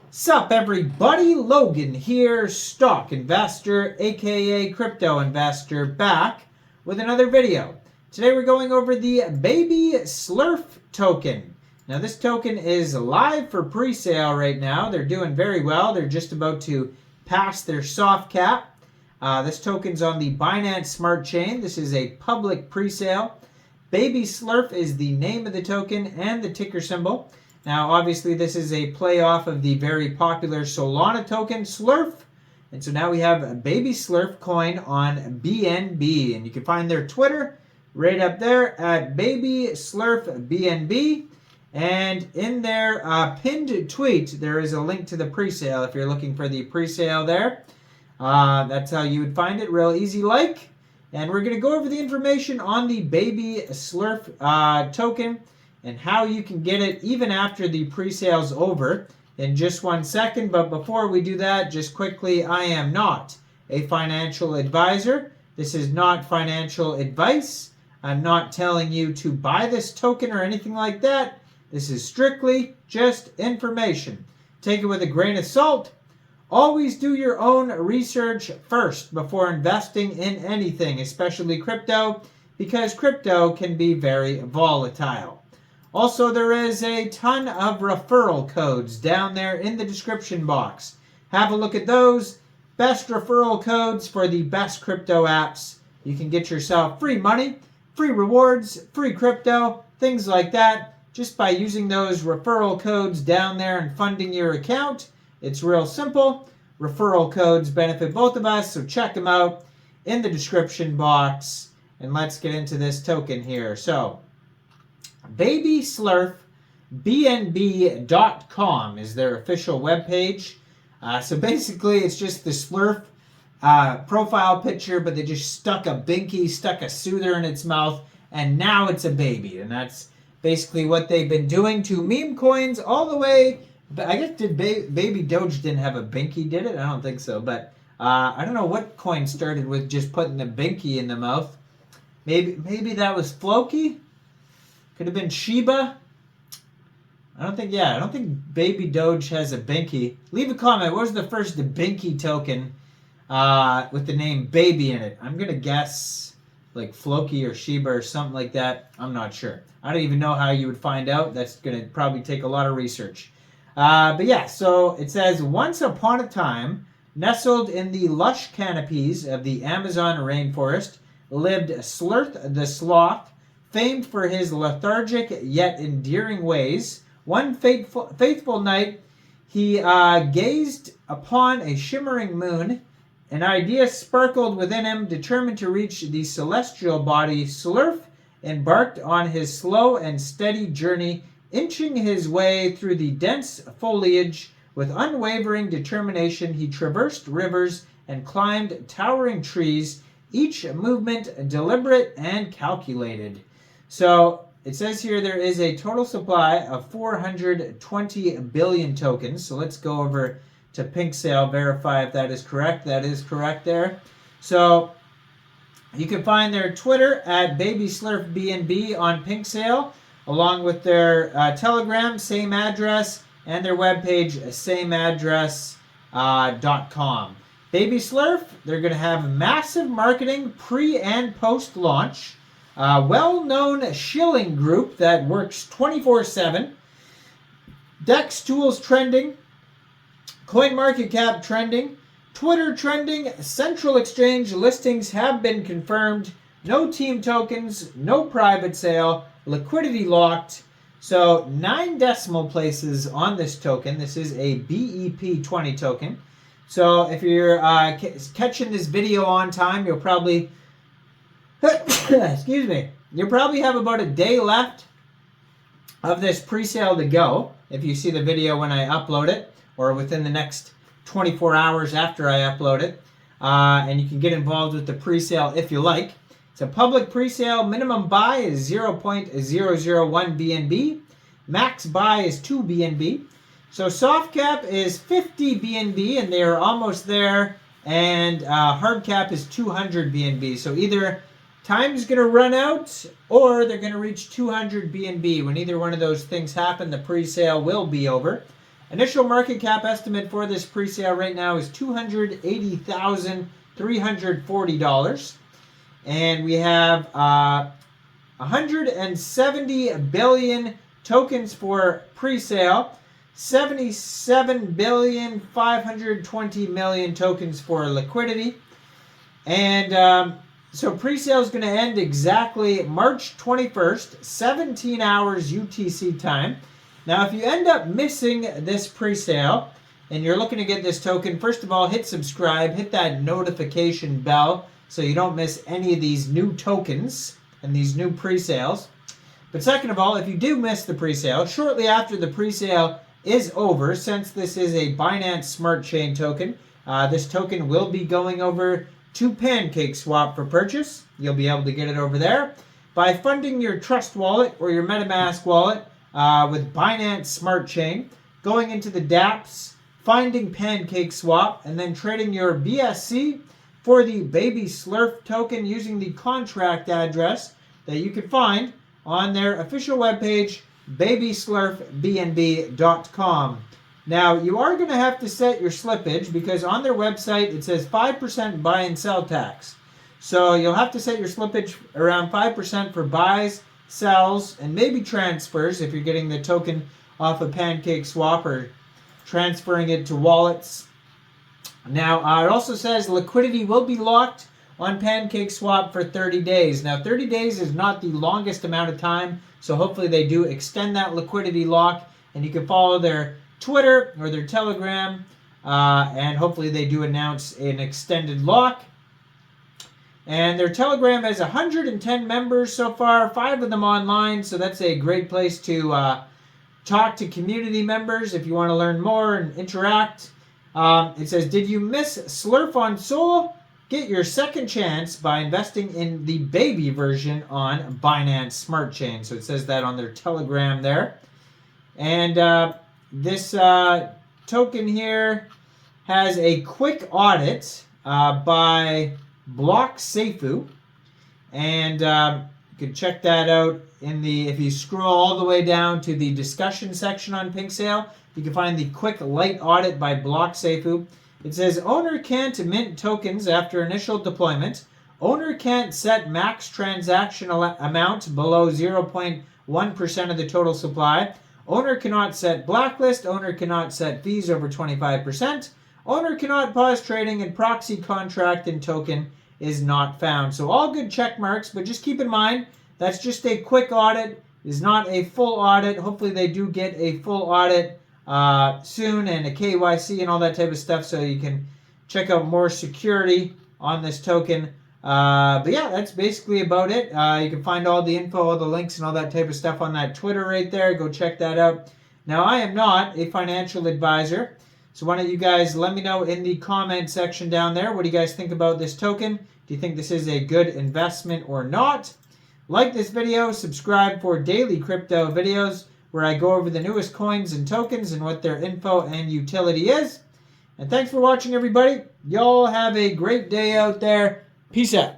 Sup everybody, Logan here, stock investor, aka crypto investor, back with another video. Today we're going over the BabySlerf token. Now this token is live for pre-sale right now. They're doing very well. They're just about to pass their soft cap. This token's on the Binance Smart Chain. This is a public pre-sale. BabySlerf is the name of the token and the ticker symbol. Now, obviously, this is a play off of the very popular Solana token, SLERF. And so now we have a BabySlerf coin on BNB. And you can find their Twitter right up there at BabySlerf BNB. And in their pinned tweet, there is a link to the presale if you're looking for the presale there. That's how you would find it, real easy like. And we're going to go over the information on the BabySlerf token and how you can get it even after the pre-sale's over in just 1 second. But before we do that, just quickly, I am not a financial advisor. This is not financial advice. I'm not telling you to buy this token or anything like that. This is strictly just information. Take it with a grain of salt. Always do your own research first before investing in anything, especially crypto, because crypto can be very volatile. Also, there is a ton of referral codes down there in the description box. Have a look at those. Best referral codes for the best crypto apps. You can get yourself free money, free rewards, free crypto, things like that, just by using those referral codes down there and funding your account. It's real simple. Referral codes benefit both of us, so check them out in the description box. And let's get into this token here. So, BabySlerf BNB.com is their official webpage. So basically, it's just the Slurf profile picture, but they just stuck a binky, stuck a soother in its mouth, and now it's a baby. And that's basically what they've been doing to meme coins all the way. I guess did Baby Doge didn't have a binky, did it? I don't think so. But I don't know what coin started with just putting the binky in the mouth. Maybe that was Floki. Could have been Shiba. I don't think Baby Doge has a binky. Leave a comment. What was the first binky token with the name baby in it? I'm going to guess like Floki or Shiba or something like that. I'm not sure. I don't even know how you would find out. That's going to probably take a lot of research. But yeah, so it says, once upon a time, nestled in the lush canopies of the Amazon rainforest, lived Slurf the Sloth, famed for his lethargic yet endearing ways. One faithful night, he gazed upon a shimmering moon. An idea sparkled within him. Determined to reach the celestial body, Slurf embarked on his slow and steady journey, inching his way through the dense foliage. With unwavering determination, he traversed rivers and climbed towering trees, each movement deliberate and calculated. So it says here there is a total supply of 420 billion tokens. So let's go over to PinkSale, verify if that is correct. That is correct there. So you can find their Twitter at BabySlerf BNB on PinkSale, along with their Telegram, same address, and their webpage, same address, .com. BabySlerf, they're going to have massive marketing pre and post launch. Well-known shilling group that works 24/7. DEX tools trending. CoinMarketCap trending. Twitter trending. Central exchange listings have been confirmed. No team tokens. No private sale. Liquidity locked. So 9 decimal places on this token. This is a BEP20 token. So if you're catching this video on time, you'll probably excuse me. You'll probably have about a day left of this pre-sale to go if you see the video when I upload it, or within the next 24 hours after I upload it. And you can get involved with the pre-sale if you like. It's a public pre-sale. Minimum buy is 0.001 BNB. Max buy is 2 BNB. So soft cap is 50 BNB, and they are almost there. And hard cap is 200 BNB. So either time's going to run out, or they're going to reach 200 BNB. When either one of those things happen, the pre-sale will be over. Initial market cap estimate for this pre-sale right now is $280,340. And we have 170 billion tokens for pre-sale, 77,520,000,000 tokens for liquidity. And so pre-sale is going to end exactly March 21st, 17 hours UTC time. Now, if you end up missing this pre-sale and you're looking to get this token, first of all, hit subscribe, hit that notification bell so you don't miss any of these new tokens and these new pre-sales. But second of all, if you do miss the pre-sale, shortly after the pre-sale is over, since this is a Binance Smart Chain token, this token will be going over to PancakeSwap for purchase. You'll be able to get it over there by funding your Trust wallet or your MetaMask wallet with Binance Smart Chain, going into the dApps, finding PancakeSwap, and then trading your BSC for the BabySlerf token using the contract address that you can find on their official webpage, BabySlerfBNB.com. Now, you are going to have to set your slippage because on their website it says 5% buy and sell tax. So you'll have to set your slippage around 5% for buys, sells, and maybe transfers if you're getting the token off of PancakeSwap or transferring it to wallets. Now, it also says liquidity will be locked on PancakeSwap for 30 days. Now, 30 days is not the longest amount of time, so hopefully they do extend that liquidity lock, and you can follow their Twitter or their Telegram, and hopefully they do announce an extended lock. And their Telegram has 110 members so far, 5 of them online, so that's a great place to talk to community members if you want to learn more and interact. It says, did you miss SLERF on Sol? Get your second chance by investing in the baby version on Binance Smart Chain. So it says that on their Telegram there. And this token here has a quick audit by BlockSafu, and you can check that out in the, if you scroll all the way down to the discussion section on PinkSale, you can find the quick light audit by BlockSafu. It says, owner can't mint tokens after initial deployment. Owner can't set max transaction amount below 0.1% of the total supply. Owner cannot set blacklist. Owner cannot set fees over 25%. Owner cannot pause trading, and proxy contract and token is not found. So all good check marks, but just keep in mind that's just a quick audit. It is not a full audit. Hopefully they do get a full audit soon, and a KYC and all that type of stuff, so you can check out more security on this token. But yeah, that's basically about it. You can find all the info, all the links, and all that type of stuff on that Twitter right there. Go check that out. Now, I am not a financial advisor, so why don't you guys let me know in the comment section down there, what do you guys think about this token? Do you think this is a good investment or not? Like this video, subscribe for daily crypto videos where I go over the newest coins and tokens and what their info and utility is. And thanks for watching, everybody. Y'all have a great day out there. Peace out.